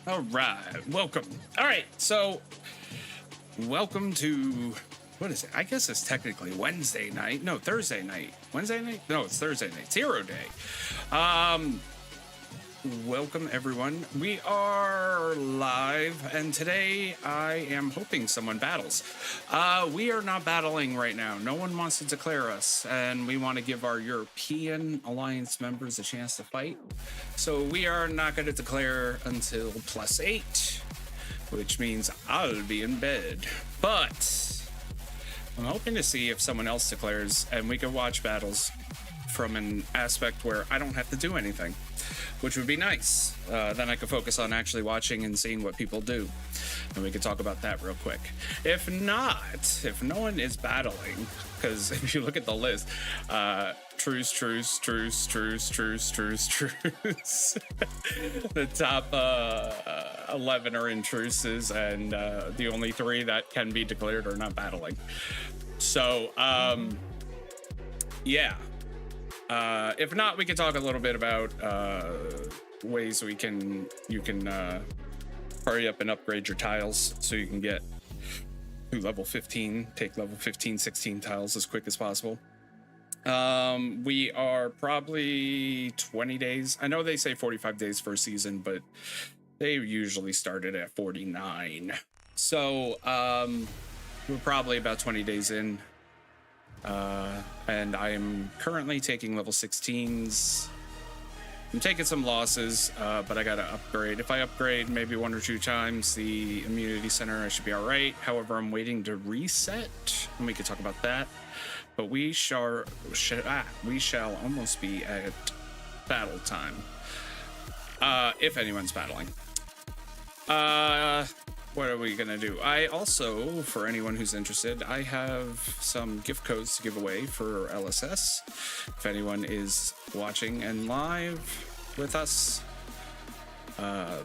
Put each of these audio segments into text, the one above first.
All right, welcome. All right, so welcome to, what is it? I guess it's technically Wednesday night. No, Thursday night. Wednesday night? No, it's Thursday night. Zero day. Welcome everyone. We are live, and today I am hoping someone battles. We are not battling right now. No one wants to declare us, and we want to give our European Alliance members a chance to fight. So we are not going to declare until +8, which means I'll be in bed. But I'm hoping to see if someone else declares, and we can watch battles from an aspect where I don't have to do anything, which would be nice. Then I could focus on actually watching and seeing what people do, and we could talk about that real quick. If not, if no one is battling, because if you look at the list, truce. The top 11 are in truces, and the only 3 that can be declared are not battling. So, yeah. If not, we can talk a little bit about ways you can hurry up and upgrade your tiles so you can get to level 15, take level 15, 16 tiles as quick as possible. We are probably 20 days. I know they say 45 days for a season, but they usually started at 49. So we're probably about 20 days in. And I'm currently taking level 16s. I'm taking some losses, but I gotta upgrade. If I upgrade maybe 1 or 2 times the immunity center, I should be all right. However, I'm waiting to reset, and we can talk about that. But we shall almost be at battle time, if anyone's battling. What are we gonna do? I also, for anyone who's interested, I have some gift codes to give away for LSS. If anyone is watching and live with us,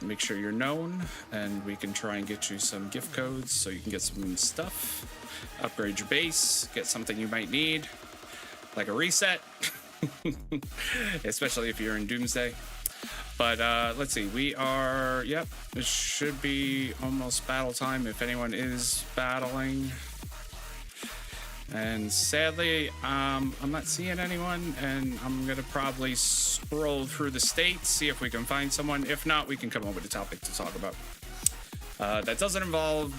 make sure you're known, and we can try and get you some gift codes so you can get some stuff, upgrade your base, get something you might need, like a reset, especially if you're in Doomsday. But let's see, we are, yep, it should be almost battle time if anyone is battling. And sadly, I'm not seeing anyone, and I'm gonna probably scroll through the states, see if we can find someone. If not, we can come up with a topic to talk about. That doesn't involve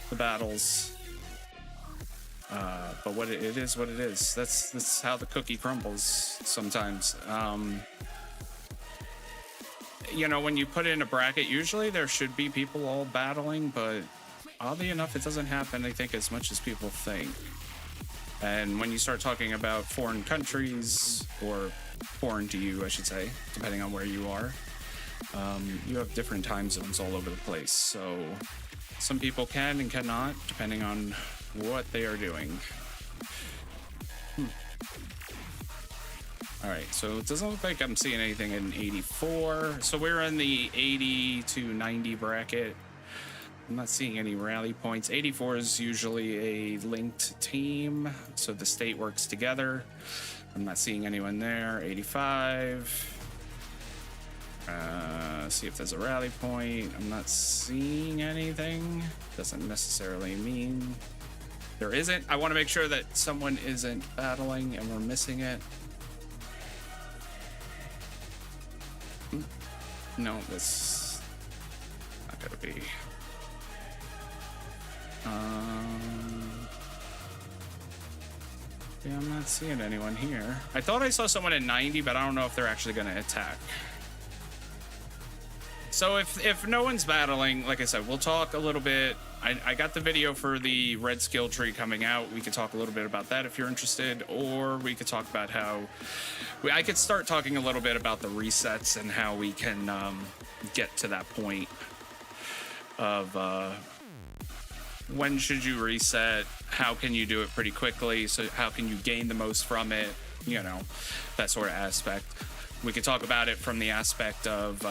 the battles, but what it is what it is. That's how the cookie crumbles sometimes. You know, when you put in a bracket, usually there should be people all battling, but oddly enough, it doesn't happen, I think, as much as people think. And when you start talking about foreign countries, or foreign to you, I should say, depending on where you are, you have different time zones all over the place. So some people can and cannot, depending on what they are doing. All right, so it doesn't look like I'm seeing anything in 84. So we're in the 80 to 90 bracket. I'm not seeing any rally points. 84 is usually a linked team, so the state works together. I'm not seeing anyone there. 85. See if there's a rally point. I'm not seeing anything. Doesn't necessarily mean there isn't. I want to make sure that someone isn't battling and we're missing it. No, that's not gonna be. Yeah, I'm not seeing anyone here. I thought I saw someone at 90, but I don't know if they're actually gonna attack. So if no one's battling, like I said, we'll talk a little bit. I got the video for the red skill tree coming out. We could talk a little bit about that if you're interested, or we could talk about how I could start talking a little bit about the resets and how we can get to that point of when should you reset, how can you do it pretty quickly, so how can you gain the most from it, you know, that sort of aspect. We could talk about it from the aspect of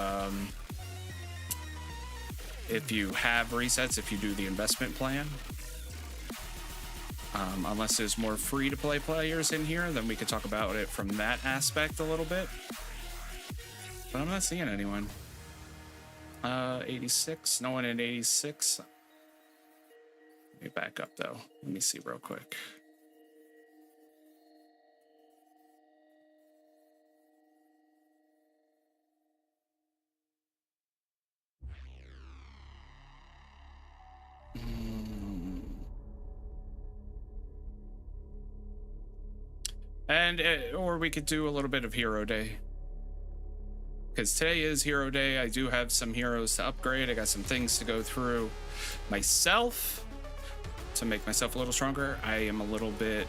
if you have resets, if you do the investment plan. Unless there's more free-to-play players in here, then we could talk about it from that aspect a little bit. But I'm not seeing anyone. 86. No one in 86. Let me back up though. Let me see real quick. And or we could do a little bit of Hero Day, because today is Hero Day. I do have some heroes to upgrade. I got some things to go through myself to make myself a little stronger. I am a little bit,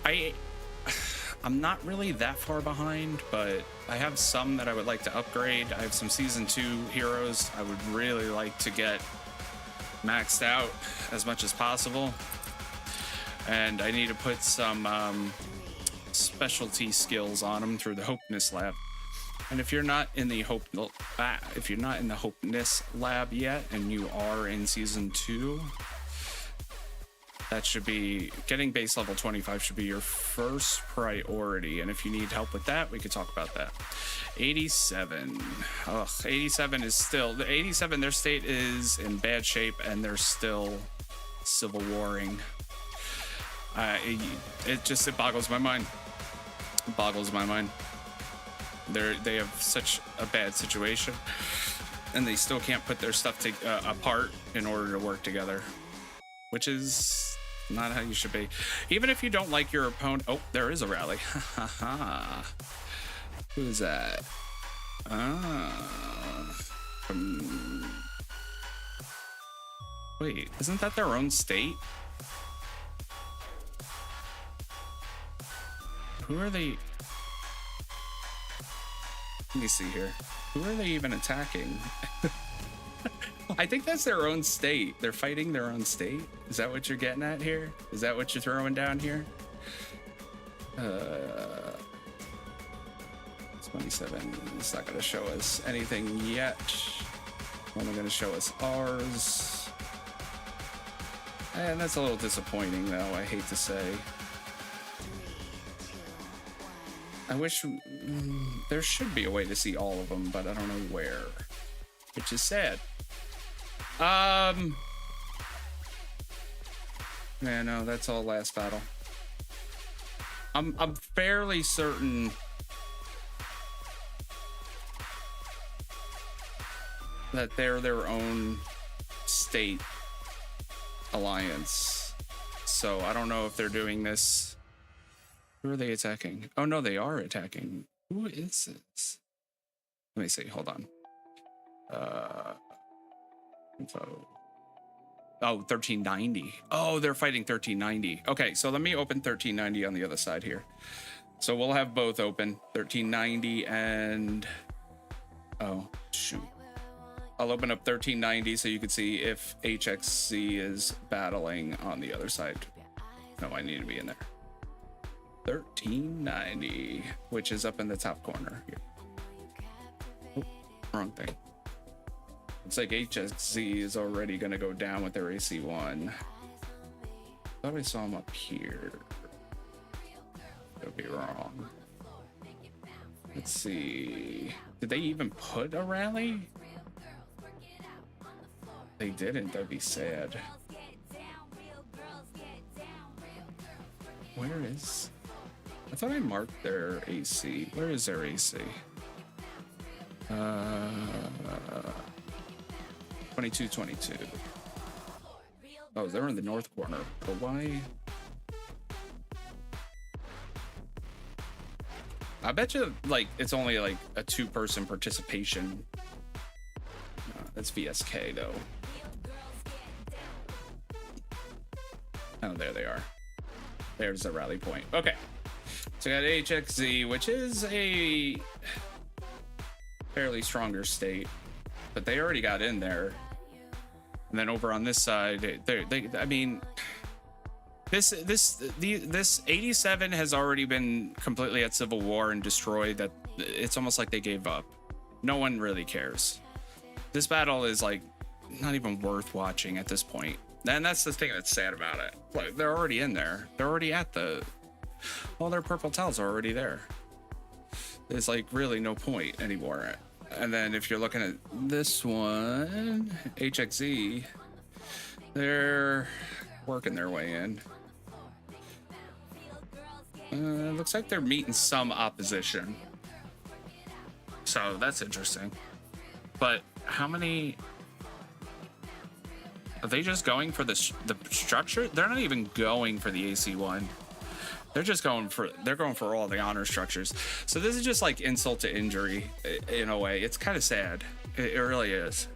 I'm not really that far behind, but I have some that I would like to upgrade. I have some season 2 heroes I would really like to get maxed out as much as possible. And I need to put some specialty skills on them through the Hopeness Lab. And if you're not in the Hopeness Lab yet, and you are in season 2, that should be getting base level 25 should be your first priority. And if you need help with that, we could talk about that. 87. Ugh, 87 is still the 87. Their state is in bad shape, and they're still civil warring. It boggles my mind. It boggles my mind. They have such a bad situation, and they still can't put their stuff apart in order to work together, which is not how you should be. Even if you don't like your opponent. Oh, there is a rally. Who is that? Wait, isn't that their own state? Who are they? Let me see here. Who are they even attacking? I think that's their own state. They're fighting their own state. Is that what you're getting at here? Is that what you're throwing down here? 27. It's not going to show us anything yet. Only going to show us ours. And that's a little disappointing, though. I hate to say. I wish there should be a way to see all of them, but I don't know where, which is sad. Yeah, no, that's all last battle. I'm fairly certain that they're their own state alliance. So I don't know if they're doing this. Who are they attacking? Oh, no, they are attacking. Who is this? Let me see. Hold on. Info. Oh, 1390. Oh, they're fighting 1390. Okay, so let me open 1390 on the other side here. So we'll have both open. 1390 and... Oh, shoot. I'll open up 1390 so you can see if HXC is battling on the other side. No, I need to be in there. 1390, which is up in the top corner here. Oh, wrong thing. Looks like HXZ is already going to go down with their AC1. Thought I saw him up here. Could be wrong. Let's see. Did they even put a rally? They didn't. That'd be sad. Where is... I thought I marked their AC. Where is their AC? 2222. Oh, they're in the north corner. But why? I bet you, like, it's only like a 2-person participation. That's VSK though. Oh, there they are. There's the rally point. Okay. So we got HXZ, which is a fairly stronger state, but they already got in there. And then over on this side, I mean, this 87 has already been completely at civil war and destroyed. That it's almost like they gave up. No one really cares. This battle is like not even worth watching at this point. And that's the thing that's sad about it. Like, they're already in there. They're already at the... All their purple tiles are already there. There's like really no point anymore And then if you're looking at this one, HXZ, they're working their way in. Looks like they're meeting some opposition. So that's interesting. But how many... Are they just going for the structure? They're not even going for the AC1. They're just going for all the honor structures. So this is just like insult to injury in a way. It's kind of sad. It really is.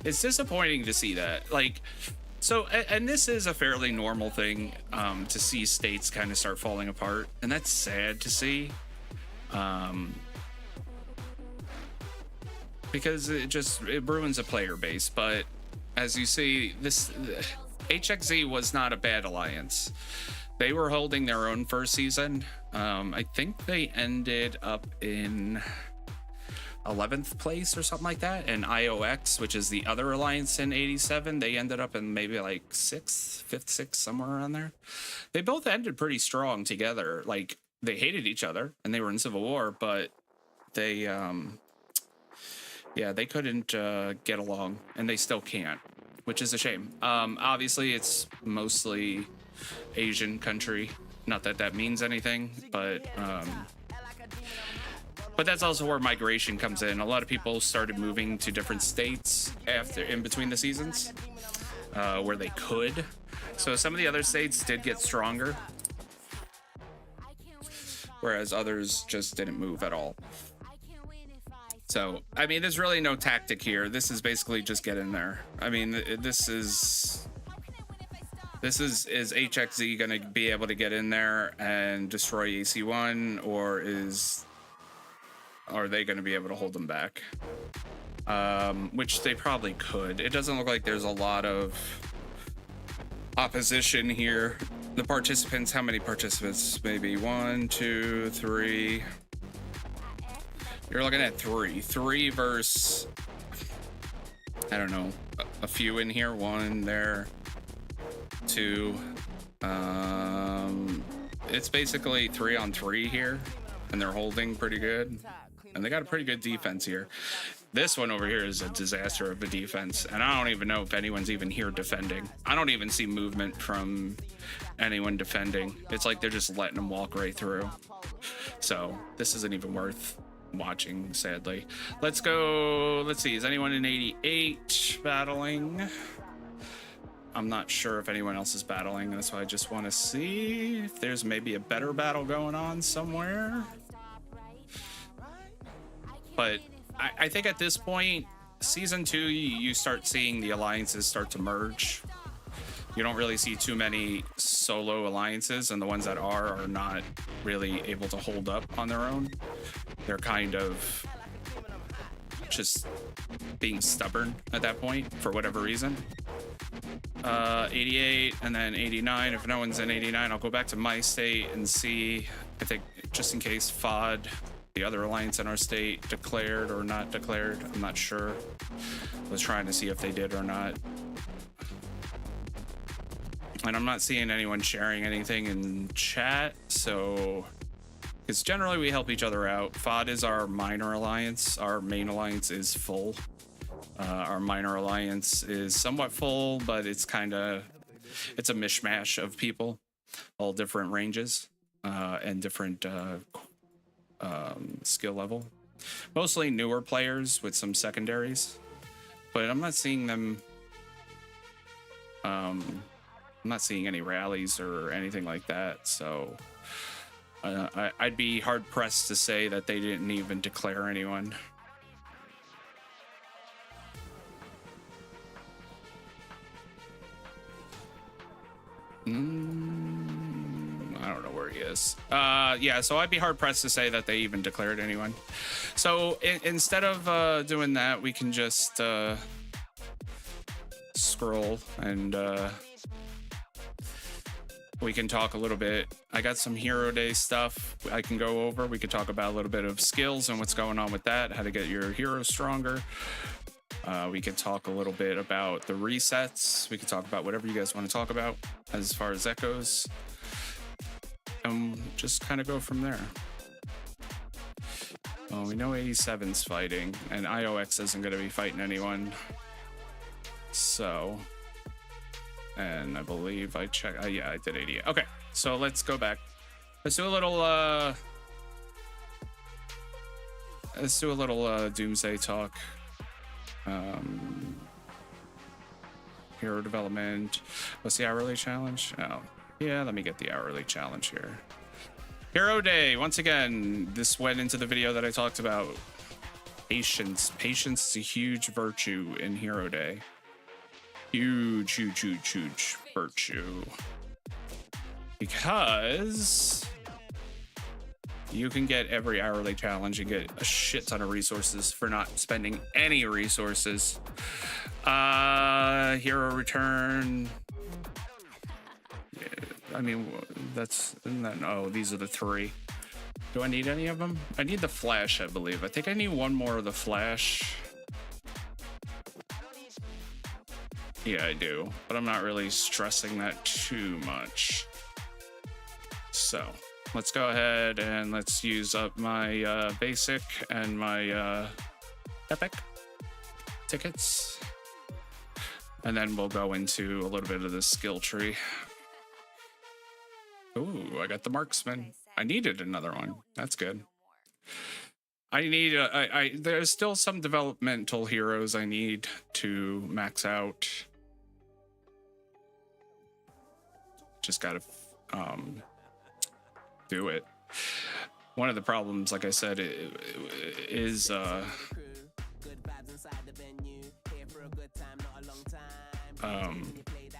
It's disappointing to see that. Like, so, and this is a fairly normal thing to see states kind of start falling apart, and that's sad to see. Because it ruins a player base. But as you see, this HXZ was not a bad alliance. They were holding their own first season. I think they ended up in 11th place or something like that. And IOX, which is the other alliance in 87, they ended up in maybe like 6th, 5th, 6th, somewhere around there. They both ended pretty strong together. Like, they hated each other and they were in civil war, but they yeah, they couldn't get along, and they still can't, which is a shame. Obviously, it's mostly Asian country. Not that that means anything, but that's also where migration comes in. A lot of people started moving to different states in between the seasons, where they could. So some of the other states did get stronger, whereas others just didn't move at all. So, I mean, there's really no tactic here. This is basically just get in there. I mean, is HXZ going to be able to get in there and destroy AC1, or are they going to be able to hold them back? Which they probably could. It doesn't look like there's a lot of opposition here. The participants, how many participants? Maybe 1, 2, 3. You're looking at 3 versus, I don't know, a few in here. 1 there, 2. It's basically 3 on 3 here, and they're holding pretty good, and they got a pretty good defense here. This one over here is a disaster of a defense, and I don't even know if anyone's even here defending. I don't even see movement from anyone defending. It's like they're just letting them walk right through. So this isn't even worth watching, sadly. Let's go. Let's see, is anyone in 88 battling? I'm not sure if anyone else is battling. That's why I just want to see if there's maybe a better battle going on somewhere. But I think at this point, season 2, you start seeing the alliances start to merge. You don't really see too many solo alliances, and the ones that are not really able to hold up on their own. They're kind of just being stubborn at that point for whatever reason. 88 and then 89. If no one's in 89, I'll go back to my state and see. I think just in case FOD, the other alliance in our state, declared or not declared. I'm not sure. I was trying to see if they did or not. And I'm not seeing anyone sharing anything in chat, so because generally we help each other out. FOD is our minor alliance. Our main alliance is full. Our minor alliance is somewhat full, but it's a mishmash of people, all different ranges and different skill level. Mostly newer players with some secondaries, but I'm not seeing them. I'm not seeing any rallies or anything like that, so I'd be hard pressed to say that they didn't even declare anyone. I don't know where he is. Yeah, so I'd be hard pressed to say that they even declared anyone. So instead of doing that, we can just scroll and we can talk a little bit. I got some Hero Day stuff I can go over. We could talk about a little bit of skills and what's going on with that, how to get your hero stronger. We could talk a little bit about the resets. We could talk about whatever you guys want to talk about as far as that goes. And just kind of go from there. Oh, we know 87's fighting, and IOX isn't going to be fighting anyone. So, and I believe I checked. Yeah, I did 88. Okay, so let's go back. Let's do a little. Let's do a little Doomsday talk. Hero development. What's the hourly challenge? Oh, yeah. Let me get the hourly challenge here. Hero Day. Once again, this went into the video that I talked about. Patience. Patience is a huge virtue in Hero Day. Huge, huge, huge, huge virtue. Because you can get every hourly challenge and get a shit ton of resources for not spending any resources. Hero return. Yeah, I mean, oh, these are the 3. Do I need any of them? I need the flash, I believe. I think I need one more of the flash. Yeah, I do, but I'm not really stressing that too much. So let's go ahead and let's use up my basic and my epic tickets. And then we'll go into a little bit of the skill tree. Ooh, I got the marksman. I needed another one. That's good. I need there's still some developmental heroes I need to max out. Just gotta do it. One of the problems, like I said, is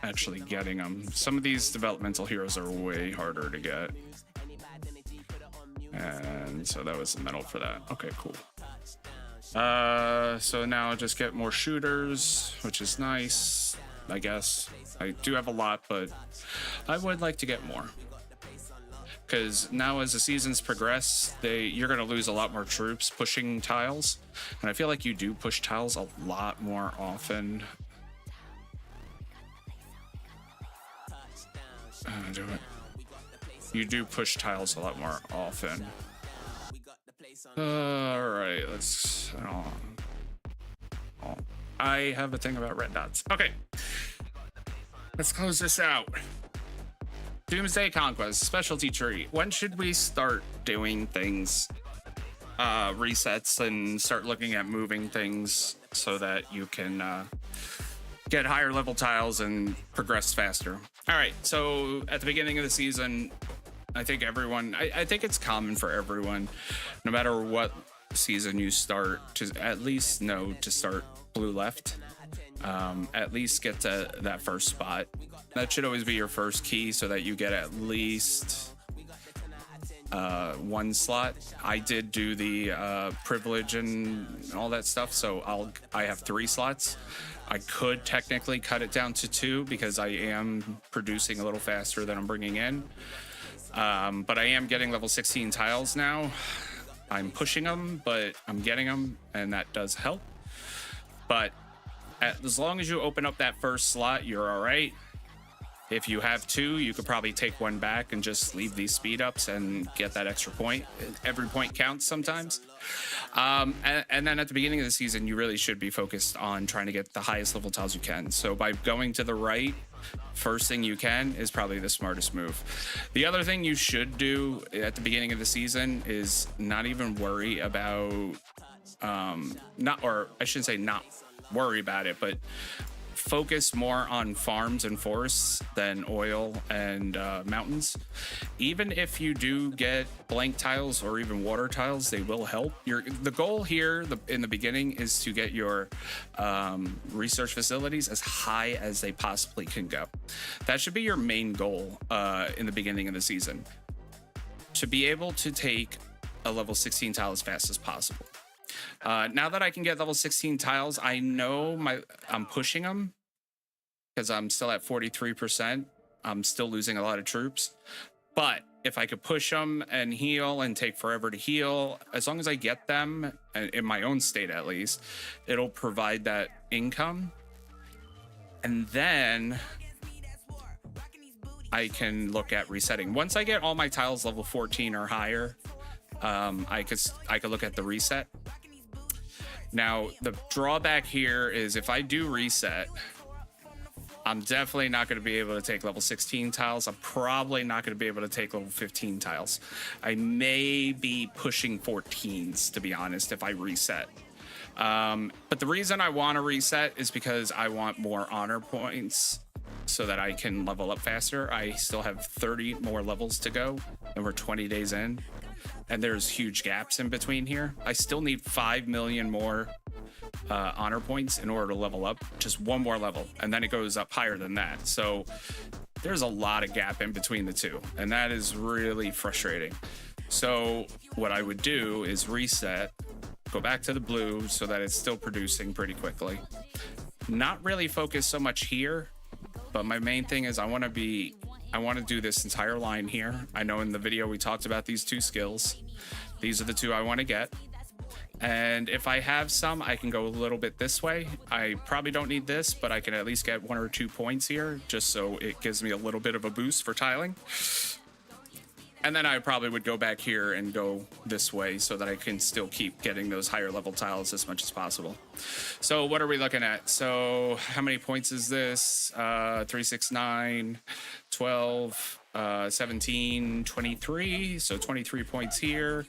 actually getting them. Some of these developmental heroes are way harder to get, and so that was the medal for that. Okay, cool. So now just get more shooters, which is nice, I guess. I do have a lot, but I would like to get more, because now as the seasons progress, you're going to lose a lot more troops pushing tiles, and I feel like you do push tiles a lot more often. Do it. You do push tiles a lot more often. All right, let's. I have a thing about red dots. Okay, let's close this out. Doomsday Conquest specialty tree. When should we start doing things, resets, and start looking at moving things so that you can get higher level tiles and progress faster? All right, so at the beginning of the season, I think everyone, I think it's common for everyone, no matter what season you start, to at least know to start blue left. At least get to that first spot. That should always be your first key, so that you get at least one slot. I did do the privilege and all that stuff, so I have 3 slots. I could technically cut it down to 2 because I am producing a little faster than I'm bringing in. But I am getting level 16 tiles now. I'm pushing them, but I'm getting them, and that does help. But as long as you open up that first slot, you're all right. If you have 2, you could probably take 1 back and just leave these speed ups and get that extra point. Every point counts sometimes. And then at the beginning of the season, you really should be focused on trying to get the highest level tiles you can. So by going to the right, first thing you can is probably the smartest move. The other thing you should do at the beginning of the season is not even worry about, not worry about it, but focus more on farms and forests than oil and mountains. Even if you do get blank tiles or even water tiles, they will help. The goal here in the beginning is to get your research facilities as high as they possibly can go. That should be your main goal in the beginning of the season, to be able to take a level 16 tile as fast as possible. Now that I can get level 16 tiles, I know I'm pushing them because I'm still at 43%. I'm still losing a lot of troops. But if I could push them and heal and take forever to heal, as long as I get them, in my own state at least, it'll provide that income. And then I can look at resetting. Once I get all my tiles level 14 or higher, I could look at the reset. Now, the drawback here is if I do reset, I'm definitely not going to be able to take level 16 tiles. I'm probably not going to be able to take level 15 tiles. I may be pushing 14s, to be honest, if I reset. But the reason I want to reset is because I want more honor points so that I can level up faster. I still have 30 more levels to go, and we're 20 days in. And there's huge gaps in between here. I still need 5 million more honor points in order to level up, just one more level, and then it goes up higher than that. So there's a lot of gap in between the two, and that is really frustrating. So what I would do is reset, go back to the blue so that it's still producing pretty quickly. Not really focus so much here, but my main thing is I want to do this entire line here. I know in the video we talked about these two skills. These are the two I want to get. And if I have some, I can go a little bit this way. I probably don't need this, but I can at least get 1 or 2 points here, just so it gives me a little bit of a boost for tiling. And then I probably would go back here and go this way so that I can still keep getting those higher level tiles as much as possible. So what are we looking at? So how many points is this? 3, 6, 9, 12, 17, 23. So 23 points here.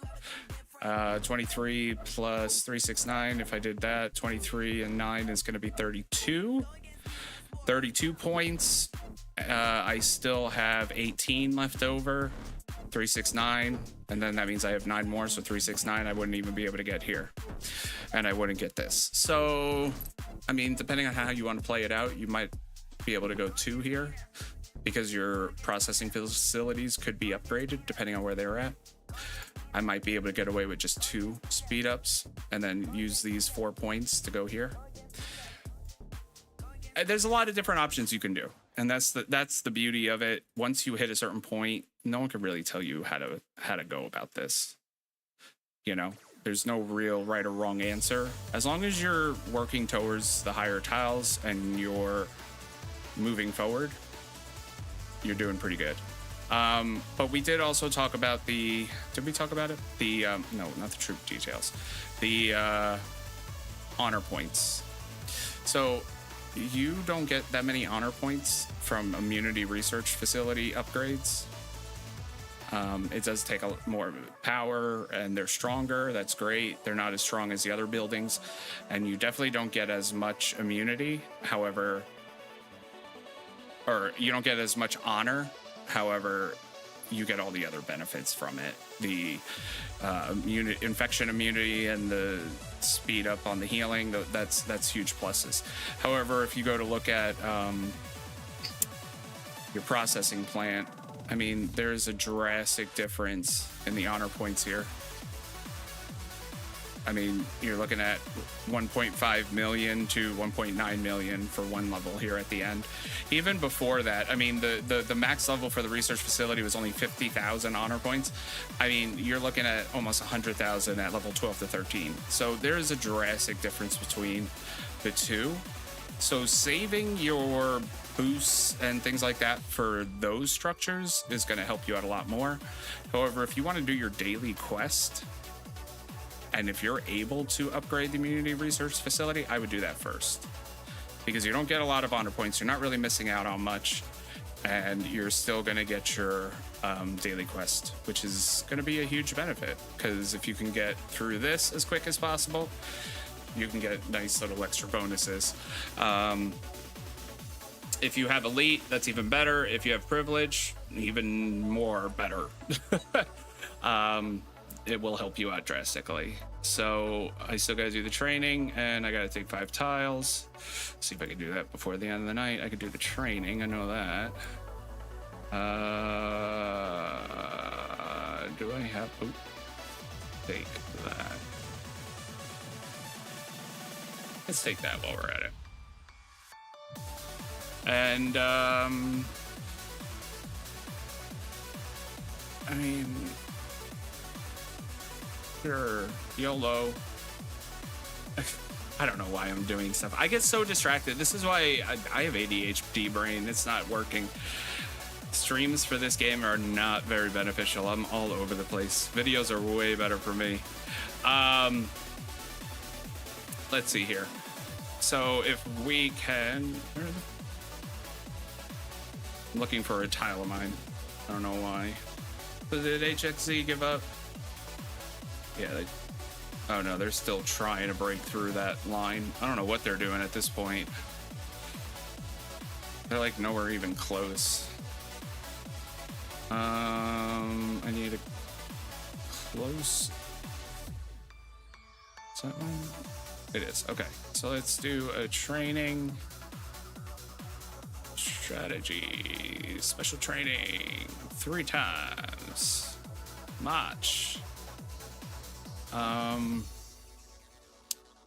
23 plus 3, 6, 9. If I did that, 23 and 9 is going to be 32. 32 points. I still have 18 left over. 3, 6, 9, and then that means I have 9 more. So 3, 6, 9, I wouldn't even be able to get here, and I wouldn't get this. So, I mean, depending on how you want to play it out, you might be able to go 2 here because your processing facilities could be upgraded depending on where they're at. I might be able to get away with just 2 speed ups and then use these 4 points to go here. There's a lot of different options you can do. And that's the beauty of it. Once you hit a certain point, no one can really tell you how to go about this. You know, there's no real right or wrong answer. As long as you're working towards the higher tiles and you're moving forward, you're doing pretty good. But we did also talk about did we talk about it? No, not the troop details. The honor points. So you don't get that many honor points from immunity research facility upgrades. It does take more power, and they're stronger. That's great. They're not as strong as the other buildings, and you definitely don't get as much immunity. However, or you don't get as much honor. However, you get all the other benefits from it. The infection immunity and the speed up on the healing, that's huge pluses. However, if you go to look at your processing plant, I mean, there's a drastic difference in the honor points here. I mean, you're looking at 1.5 million to 1.9 million for one level here at the end. Even before that, I mean, the max level for the research facility was only 50,000 honor points. I mean, you're looking at almost 100,000 at level 12 to 13. So there is a drastic difference between the two. So saving your boosts and things like that for those structures is going to help you out a lot more. However, if you want to do your daily quest, and if you're able to upgrade the immunity research facility, I would do that first. Because you don't get a lot of honor points, you're not really missing out on much, and you're still going to get your daily quest, which is going to be a huge benefit. Because if you can get through this as quick as possible, you can get nice little extra bonuses. If you have elite, that's even better. If you have privilege, even more better. It will help you out drastically. So I still gotta do the training, and I gotta take 5 tiles. See if I can do that before the end of the night. I could do the training, I know that. Do I have, take that. Let's take that while we're at it. And I mean, sure, YOLO. I don't know why I'm doing stuff. I get so distracted. This is why I have ADHD brain. It's not working. It's streams for this game are not very beneficial. I'm all over the place. Videos are way better for me. Let's see here. So if we can... I'm looking for a tile of mine. I don't know why. But did HXZ give up? Yeah, they... Oh no, they're still trying to break through that line. I don't know what they're doing at this point. They're like nowhere even close. I need a close. Is that one? It is. Okay, so let's do a training strategy, special training 3 times. March.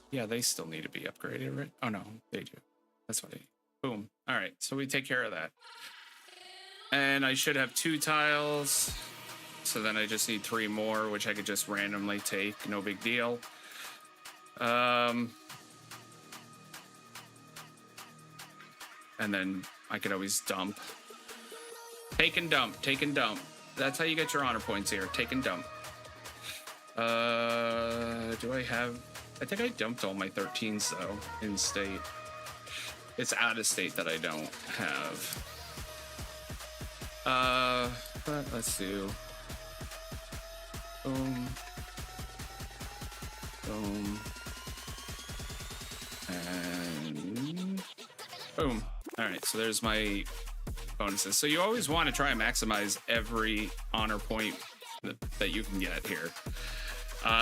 Yeah, they still need to be upgraded, right? Oh no, they do. That's what they. Boom. All right, so we take care of that. And I should have 2 tiles. So then I just need 3 more, which I could just randomly take. No big deal. And then I could always dump. Take and dump. Take and dump. That's how you get your honor points here. Take and dump. Do I have... I think I dumped all my 13s, though, in state. It's out of state that I don't have. But let's do... Boom. Boom. And... Boom. Alright, so there's my bonuses. So you always want to try and maximize every honor point that you can get here.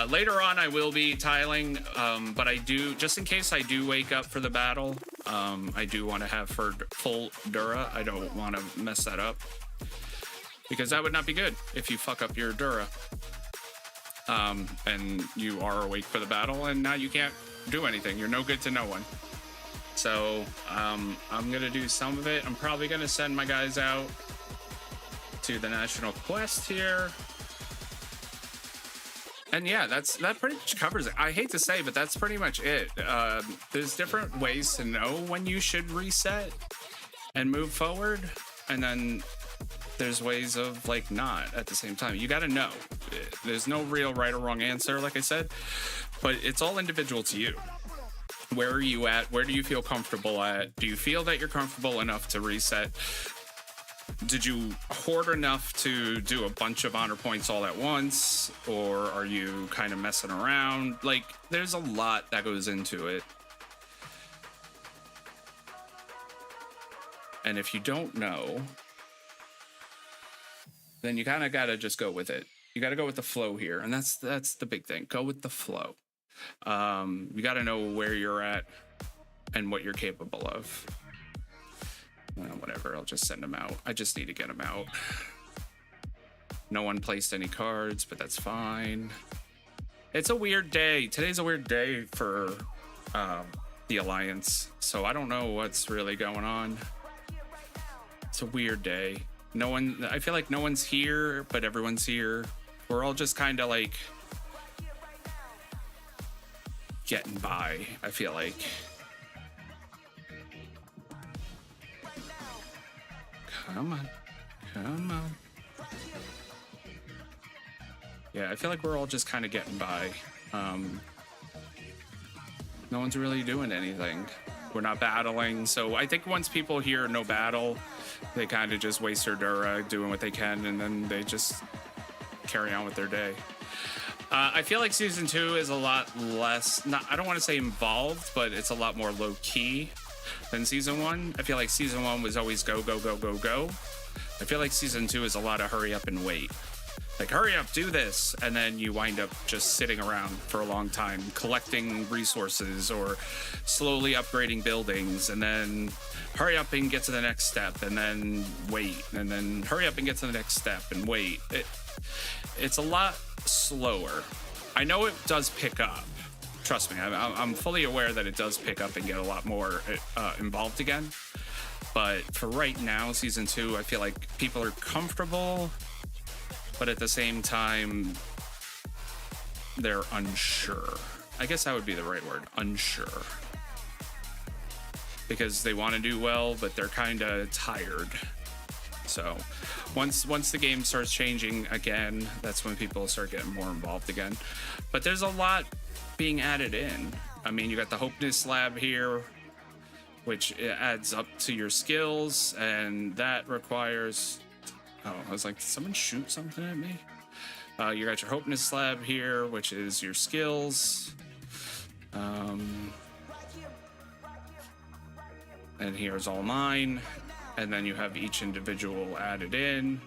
Later on, I will be tiling, but I do, just in case I do wake up for the battle, I do want to have full Dura. I don't want to mess that up, because that would not be good if you fuck up your Dura. And you are awake for the battle, and now you can't do anything. You're no good to no one. So I'm going to do some of it. I'm probably going to send my guys out to the National Quest here. And yeah, that pretty much covers it. I hate to say, but that's pretty much it. There's different ways to know when you should reset and move forward. And then there's ways of like not at the same time. You got to know. There's no real right or wrong answer, like I said, but it's all individual to you. Where are you at? Where do you feel comfortable at? Do you feel that you're comfortable enough to reset? Did you hoard enough to do a bunch of honor points all at once? Or are you kind of messing around? Like, there's a lot that goes into it. And if you don't know, then you kind of got to just go with it. You got to go with the flow here. And that's the big thing. Go with the flow. You got to know where you're at and what you're capable of. Whatever, I'll just send them out. I just need to get them out. No one placed any cards, but that's fine. It's a weird day. Today's a weird day for the Alliance, so I don't know what's really going on. It's a weird day. I feel like no one's here, but everyone's here. We're all just kind of like getting by, I feel like. Come on. Come on. Yeah, I feel like we're all just kind of getting by. No one's really doing anything. We're not battling. So I think once people hear no battle, they kind of just waste their Dura doing what they can, and then they just carry on with their day. I feel like Season 2 is a lot less, I don't want to say involved, but it's a lot more low-key than Season 1. I feel like Season 1 was always go, go, go, go, go. I feel like Season 2 is a lot of hurry up and wait. Like, hurry up, do this, and then you wind up just sitting around for a long time, collecting resources or slowly upgrading buildings, and then hurry up and get to the next step, and then wait, and then hurry up and get to the next step and wait. It's a lot slower. I know it does pick up. Trust me, I'm fully aware that it does pick up and get a lot more involved again. But for right now, Season 2, I feel like people are comfortable, but at the same time, they're unsure. I guess that would be the right word, unsure. Because they want to do well, but they're kind of tired. So Once the game starts changing again, that's when people start getting more involved again. But there's a lot being added in. I mean, you got the Hopeness slab here, which adds up to your skills, and that requires... Oh, I was like, did someone shoot something at me? You got your Hopeness slab here, which is your skills. And here's all mine. And then you have each individual added in.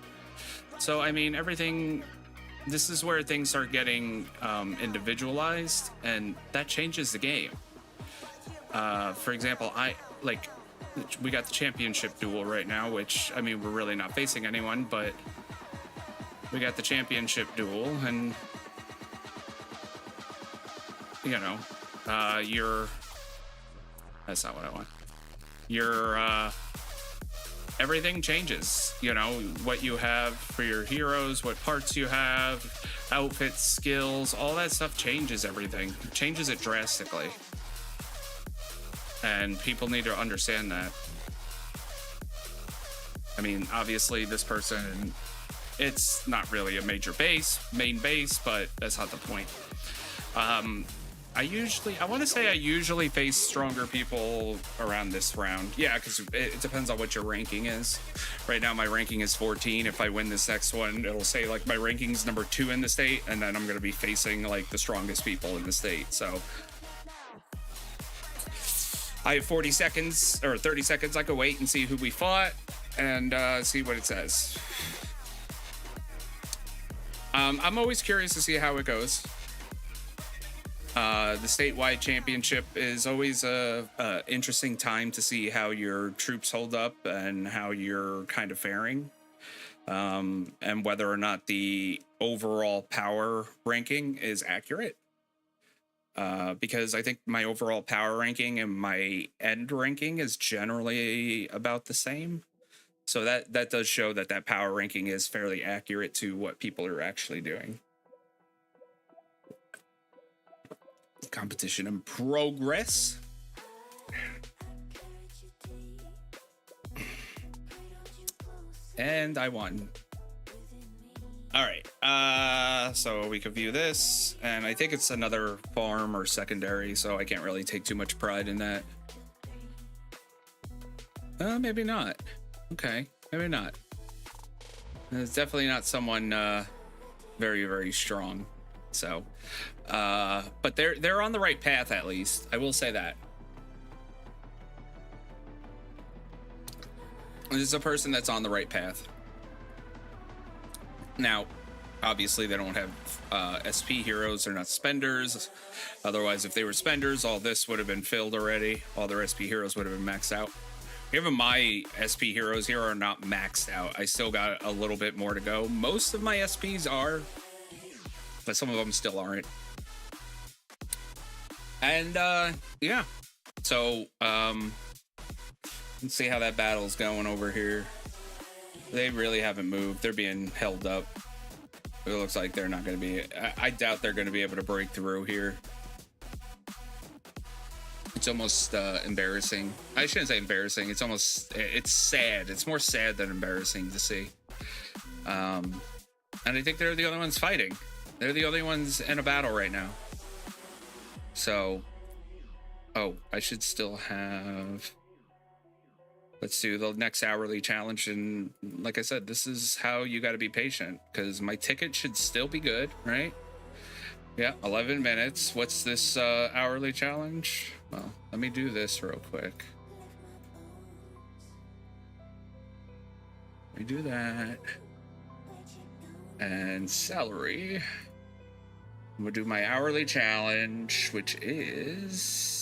So, I mean, everything... This is where things start getting individualized, and that changes the game. For example, we got the championship duel right now, which, I mean, we're really not facing anyone, but we got the championship duel, and, you know, that's not what I want. Everything changes, you know, what you have for your heroes, what parts you have, outfits, skills, all that stuff changes everything. It changes it drastically. And people need to understand that. I mean, obviously this person, it's not really a main base, but that's not the point. I want to say I usually face stronger people around this round. Yeah, because it depends on what your ranking is. Right now, my ranking is 14. If I win this next one, it'll say, like, my ranking's number 2 in the state, and then I'm going to be facing, like, the strongest people in the state. So I have 40 seconds, or 30 seconds. I could wait and see who we fought, and see what it says. I'm always curious to see how it goes. The statewide championship is always a interesting time to see how your troops hold up and how you're kind of faring, and whether or not the overall power ranking is accurate. Because I think my overall power ranking and my end ranking is generally about the same. So that does show that power ranking is fairly accurate to what people are actually doing. Competition in progress. And I won. All right. So we could view this, and I think it's another farm or secondary, so I can't really take too much pride in that. Maybe not. Okay, maybe not. It's definitely not someone very, very strong. So, but they're on the right path, at least. I will say that. This is a person that's on the right path. Now, obviously, they don't have SP heroes. They're not spenders. Otherwise, if they were spenders, all this would have been filled already. All their SP heroes would have been maxed out. Even my SP heroes here are not maxed out. I still got a little bit more to go. Most of my SPs are, but some of them still aren't. And yeah, so let's see how that battle's going over here. They really haven't moved. They're being held up. It looks like they're not going to be... I doubt they're going to be able to break through here. It's almost embarrassing. I shouldn't say embarrassing. It's almost... It's sad. It's more sad than embarrassing to see. And I think they're the only ones fighting. They're the only ones in a battle right now. So... Oh, I should still have... Let's do the next hourly challenge, and like I said, this is how you got to be patient, because my ticket should still be good, right? Yeah, 11 minutes. What's this hourly challenge? Well, let me do this real quick. Let me do that. And salary. I'm gonna do my hourly challenge, which is...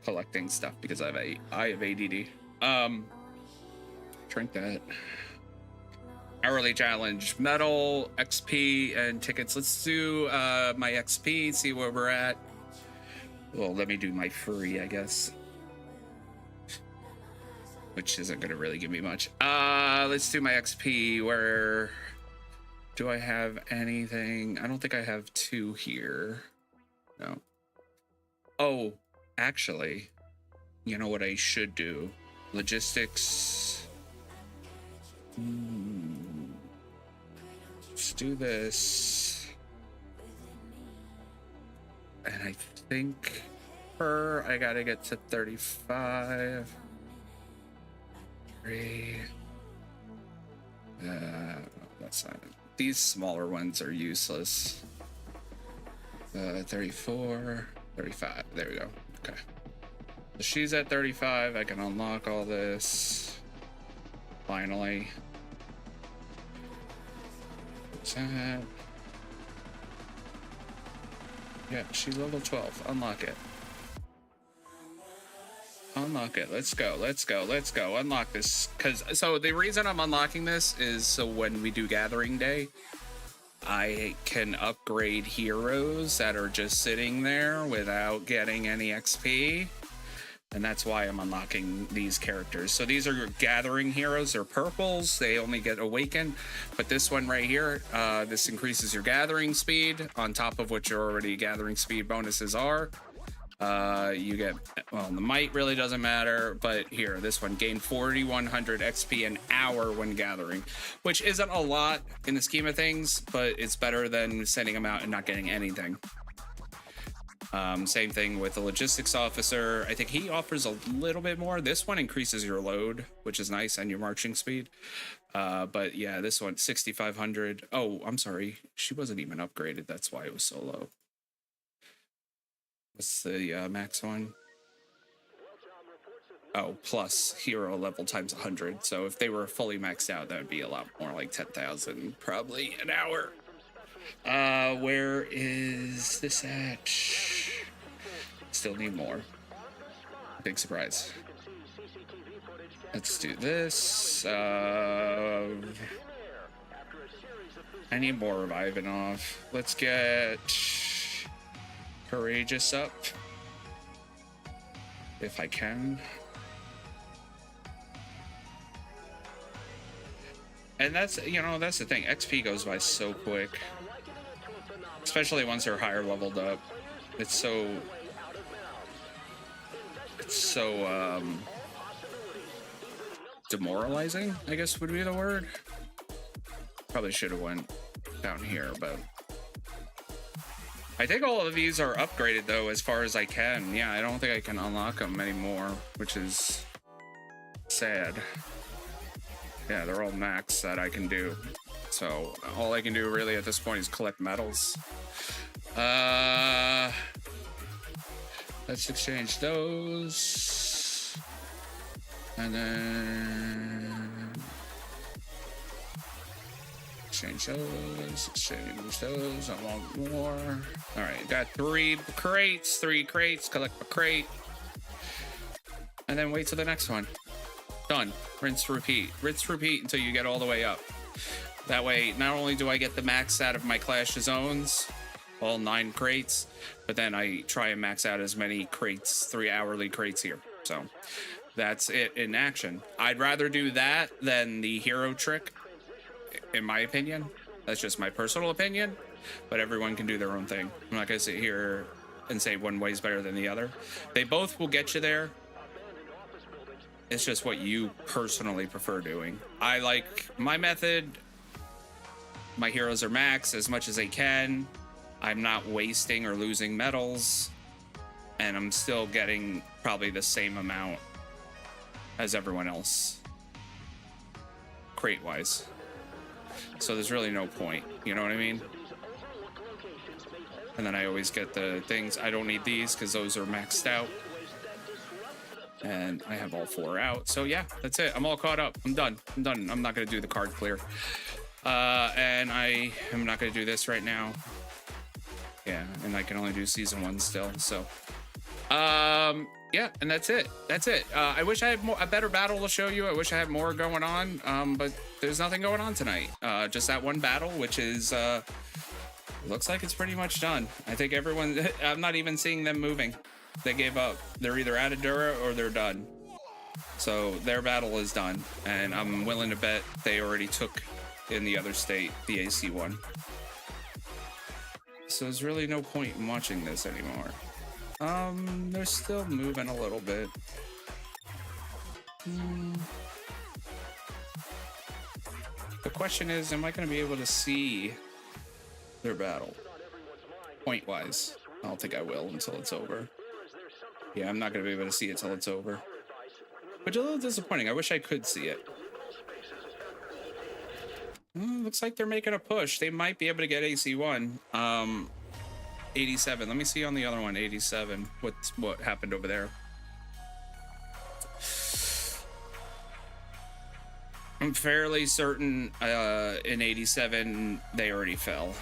collecting stuff, because I have ADD. Drink that. Hourly challenge, medal, XP, and tickets. Let's do my XP, see where we're at. Well, let me do my free, I guess, which isn't gonna really give me much. Let's do my XP. Where do I have anything? I don't think I have 2 here. No. Oh, actually, you know what I should do? Logistics. Let's do this. And I think I gotta get to 35. 3. That's not it. These smaller ones are useless. 34, 35. There we go. Okay. So she's at 35. I can unlock all this. Finally. What's that? Yeah, she's level 12. Unlock it. Unlock it. Let's go. Let's go. Let's go. Unlock this. So the reason I'm unlocking this is so when we do Gathering Day, I can upgrade heroes that are just sitting there without getting any XP. And that's why I'm unlocking these characters. So these are Gathering heroes. They're purples. They only get Awakened. But this one right here, this increases your Gathering speed on top of what your already Gathering speed bonuses are. You get, well, the might really doesn't matter, but here, this one, gain 4,100 XP an hour when gathering, which isn't a lot in the scheme of things, but it's better than sending them out and not getting anything. Same thing with the logistics officer. I think he offers a little bit more. This one increases your load, which is nice, and your marching speed. But yeah, this one, 6,500. Oh, I'm sorry. She wasn't even upgraded. That's why it was so low. What's the max one? Oh, plus hero level times 100. So if they were fully maxed out, that would be a lot more, like 10,000 probably an hour. Where is this at? Still need more. Big surprise. Let's do this. I need more reviving off. Let's get Courageous up, if I can. And that's, you know, that's the thing. XP goes by so quick, especially once they're higher leveled up. It's so demoralizing, I guess would be the word. Probably should have went down here, but I think all of these are upgraded though, as far as I can. Yeah, I don't think I can unlock them anymore, which is sad. Yeah, they're all max that I can do. So all I can do really at this point is collect medals. Let's exchange those. And then exchange those. I want more. All right, got 3 crates, collect a crate. And then wait till the next one. Done. Rinse, repeat until you get all the way up. That way, not only do I get the max out of my Clash of Zones, all 9 crates, but then I try and max out as many crates, 3 hourly crates here. So that's it in action. I'd rather do that than the hero trick, in my opinion. That's just my personal opinion, but everyone can do their own thing. I'm not gonna sit here and say one way is better than the other. They both will get you there. It's just what you personally prefer doing. I like my method. My heroes are max as much as they can. I'm not wasting or losing medals, and I'm still getting probably the same amount as everyone else, crate-wise. So there's really no point, you know what I mean? And then I always get the things. I don't need these because those are maxed out. And I have all 4 out. So yeah, that's it. I'm all caught up. I'm done. I'm not going to do the card clear. And I am not going to do this right now. Yeah, and I can only do season 1 still. So, yeah, and that's it. I wish I had a better battle to show you. I wish I had more going on. But there's nothing going on tonight. Just that one battle, which is, looks like it's pretty much done. I think everyone, I'm not even seeing them moving. They gave up. They're either out of Dura or they're done. So their battle is done. And I'm willing to bet they already took in the other state, the AC one. So there's really no point in watching this anymore. They're still moving a little bit. question is, am I going to be able to see their battle? Point-wise. I don't think I will until it's over. Yeah, I'm not going to be able to see it till it's over. Which is a little disappointing. I wish I could see it. Looks like they're making a push. They might be able to get AC1. 87. Let me see on the other one, 87. What happened over there? I'm fairly certain in 87 they already fell.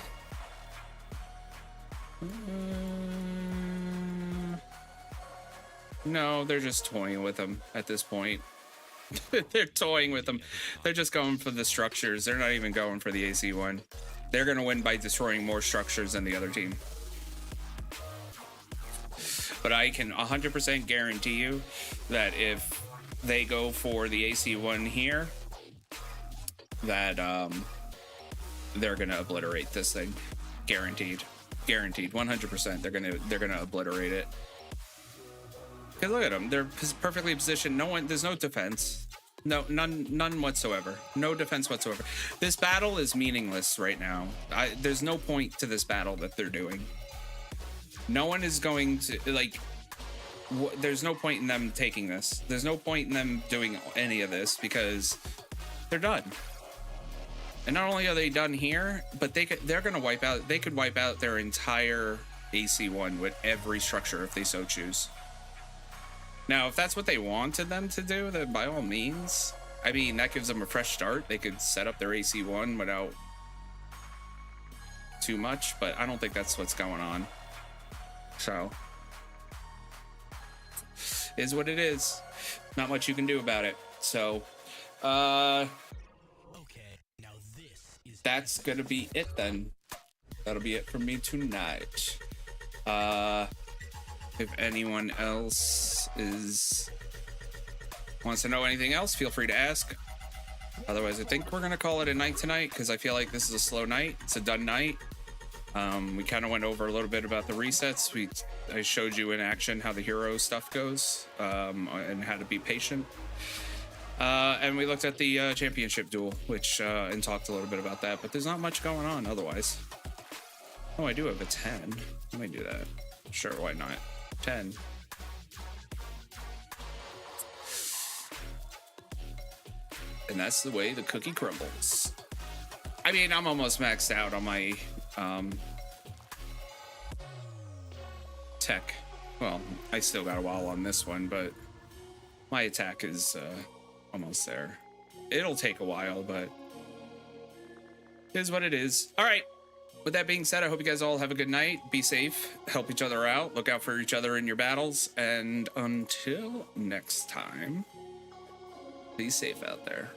No, they're just toying with them at this point. They're toying with them. They're just going for the structures. They're not even going for the AC1. They're going to win by destroying more structures than the other team. But I can 100% guarantee you that if they go for the AC1 here, that they're going to obliterate this thing. Guaranteed. Guaranteed. 100%. They're going to obliterate it. Because look at them. They're perfectly positioned. There's no defense. No, none whatsoever. No defense whatsoever. This battle is meaningless right now. There's no point to this battle that they're doing. No one is going to, like, there's no point in them taking this. There's no point in them doing any of this because they're done. And not only are they done here, but they're going to wipe out, they could wipe out their entire AC1 with every structure if they so choose. Now, if that's what they wanted them to do, then by all means, I mean, that gives them a fresh start. They could set up their AC1 without too much, but I don't think that's what's going on. So, is what it is. Not much you can do about it. So, okay, now this is that's gonna be it then. That'll be it for me tonight. If anyone else wants to know anything else, feel free to ask. Otherwise, I think we're gonna call it a night tonight because I feel like this is a slow night. It's a done night. We kind of went over a little bit about the resets. I showed you in action how the hero stuff goes, and how to be patient. And we looked at the championship duel, which and talked a little bit about that. But there's not much going on otherwise. Oh, I do have a 10. Let me do that. Sure, why not? 10. And that's the way the cookie crumbles. I mean, I'm almost maxed out on my tech. Well, I still got a while on this one, but my attack is almost there. It'll take a while, but it is what it is. All right. With that being said, I hope you guys all have a good night. Be safe. Help each other out. Look out for each other in your battles. And until next time, be safe out there.